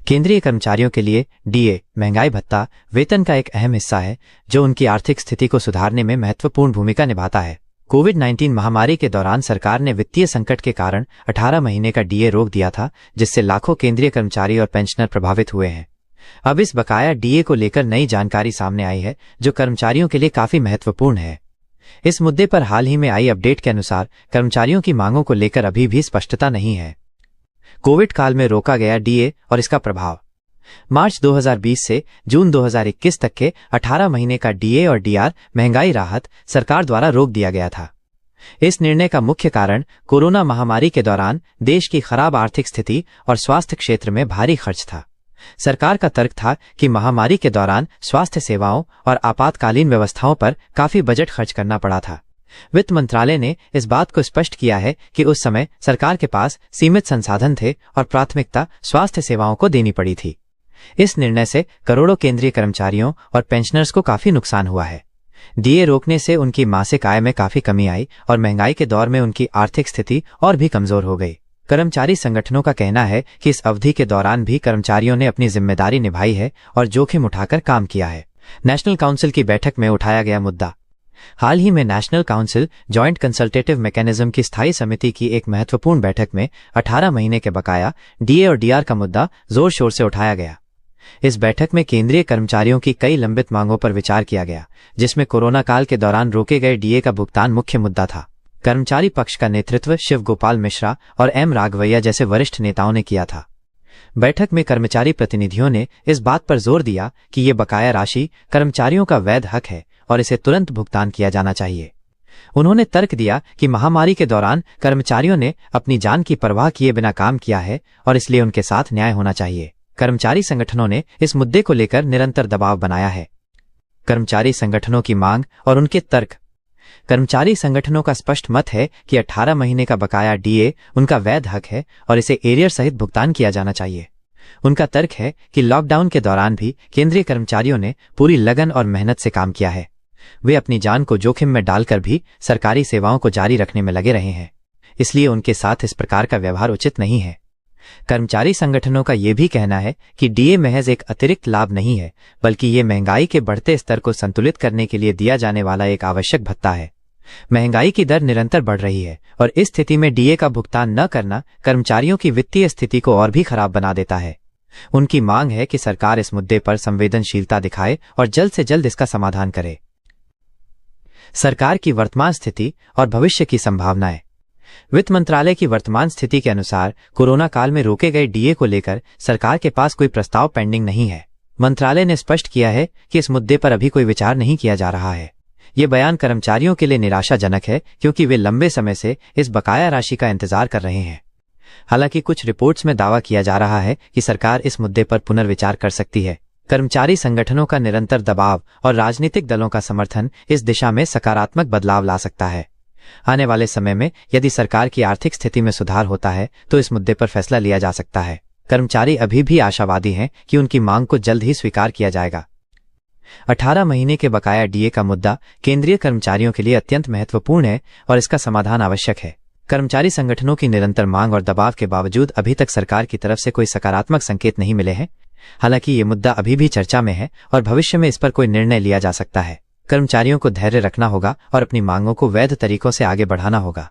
केंद्रीय कर्मचारियों के लिए डीए महंगाई भत्ता वेतन का एक अहम हिस्सा है जो उनकी आर्थिक स्थिति को सुधारने में महत्वपूर्ण भूमिका निभाता है। कोविड-19 महामारी के दौरान सरकार ने वित्तीय संकट के कारण 18 महीने का डीए रोक दिया था, जिससे लाखों केंद्रीय कर्मचारी और पेंशनर प्रभावित हुए हैं। अब इस बकाया डीए को लेकर नई जानकारी सामने आई है जो कर्मचारियों के लिए काफी महत्वपूर्ण है। इस मुद्दे पर हाल ही में आई अपडेट के अनुसार कर्मचारियों की मांगों को लेकर अभी भी स्पष्टता नहीं है। कोविड काल में रोका गया डीए और इसका प्रभाव। मार्च 2020 से जून 2021 तक के 18 महीने का डीए और डीआर महंगाई राहत सरकार द्वारा रोक दिया गया था। इस निर्णय का मुख्य कारण कोरोना महामारी के दौरान देश की खराब आर्थिक स्थिति और स्वास्थ्य क्षेत्र में भारी खर्च था। सरकार का तर्क था कि महामारी के दौरान स्वास्थ्य सेवाओं और आपातकालीन व्यवस्थाओं पर काफी बजट खर्च करना पड़ा था। वित्त मंत्रालय ने इस बात को स्पष्ट किया है कि उस समय सरकार के पास सीमित संसाधन थे और प्राथमिकता स्वास्थ्य सेवाओं को देनी पड़ी थी। इस निर्णय से करोड़ों केंद्रीय कर्मचारियों और पेंशनर्स को काफी नुकसान हुआ है। डीए रोकने से उनकी मासिक आय में काफी कमी आई और महंगाई के दौर में उनकी आर्थिक स्थिति और भी कमजोर हो गई। कर्मचारी संगठनों का कहना है कि इस अवधि के दौरान भी कर्मचारियों ने अपनी जिम्मेदारी निभाई है और जोखिम उठाकर काम किया है। नेशनल काउंसिल की बैठक में उठाया गया मुद्दा। हाल ही में national council joint consultative mechanism की स्थायी समिति की एक महत्वपूर्ण बैठक में 18 महीने के बकाया डीए और डीआर का मुद्दा जोर शोर से उठाया गया। इस बैठक में केंद्रीय कर्मचारियों की कई लंबित मांगों पर विचार किया गया, जिसमें कोरोना काल के दौरान रोके गए डीए का भुगतान मुख्य मुद्दा था। कर्मचारी पक्ष का नेतृत्व शिव गोपाल मिश्रा और एम राघवैया जैसे वरिष्ठ नेताओं ने किया था। बैठक में कर्मचारी प्रतिनिधियों ने इस बात पर जोर दिया कि ये बकाया राशि कर्मचारियों का वैध हक है और इसे तुरंत भुगतान किया जाना चाहिए। उन्होंने तर्क दिया कि महामारी के दौरान कर्मचारियों ने अपनी जान की परवाह किए बिना काम किया है और इसलिए उनके साथ न्याय होना चाहिए। कर्मचारी संगठनों ने इस मुद्दे को लेकर निरंतर दबाव बनाया है। कर्मचारी संगठनों की मांग और उनके तर्क। कर्मचारी संगठनों का स्पष्ट मत है कि 18 महीने का बकाया डीए उनका वैध हक है और इसे एरियर सहित भुगतान किया जाना चाहिए। उनका तर्क है कि लॉकडाउन के दौरान भी केंद्रीय कर्मचारियों ने पूरी लगन और मेहनत से काम किया है। वे अपनी जान को जोखिम में डालकर भी सरकारी सेवाओं को जारी रखने में लगे रहे हैं, इसलिए उनके साथ इस प्रकार का व्यवहार उचित नहीं है। कर्मचारी संगठनों का यह भी कहना है कि डीए महज एक अतिरिक्त लाभ नहीं है, बल्कि ये महंगाई के बढ़ते स्तर को संतुलित करने के लिए दिया जाने वाला एक आवश्यक भत्ता है। महंगाई की दर निरंतर बढ़ रही है और इस स्थिति में डीए का भुगतान न करना कर्मचारियों की वित्तीय स्थिति को और भी खराब बना देता है। उनकी मांग है कि सरकार इस मुद्दे पर संवेदनशीलता दिखाए और जल्द से जल्द इसका समाधान करे। सरकार की वर्तमान स्थिति और भविष्य की संभावनाएं। वित्त मंत्रालय की वर्तमान स्थिति के अनुसार कोरोना काल में रोके गए डीए को लेकर सरकार के पास कोई प्रस्ताव पेंडिंग नहीं है। मंत्रालय ने स्पष्ट किया है कि इस मुद्दे पर अभी कोई विचार नहीं किया जा रहा है। ये बयान कर्मचारियों के लिए निराशाजनक है क्योंकि वे लंबे समय से इस बकाया राशि का इंतजार कर रहे हैं। हालांकि कुछ रिपोर्ट्स में दावा किया जा रहा है कि सरकार इस मुद्दे पर पुनर्विचार कर सकती है। कर्मचारी संगठनों का निरंतर दबाव और राजनीतिक दलों का समर्थन इस दिशा में सकारात्मक बदलाव ला सकता है। आने वाले समय में यदि सरकार की आर्थिक स्थिति में सुधार होता है तो इस मुद्दे पर फैसला लिया जा सकता है। कर्मचारी अभी भी आशावादी हैं कि उनकी मांग को जल्द ही स्वीकार किया जाएगा। 18 महीने के बकाया डीए का मुद्दा केंद्रीय कर्मचारियों के लिए अत्यंत महत्वपूर्ण है और इसका समाधान आवश्यक है। कर्मचारी संगठनों की निरंतर मांग और दबाव के बावजूद अभी तक सरकार की तरफ से कोई सकारात्मक संकेत नहीं मिले हैं। हालांकि ये मुद्दा अभी भी चर्चा में है और भविष्य में इस पर कोई निर्णय लिया जा सकता है। कर्मचारियों को धैर्य रखना होगा और अपनी मांगों को वैध तरीकों से आगे बढ़ाना होगा।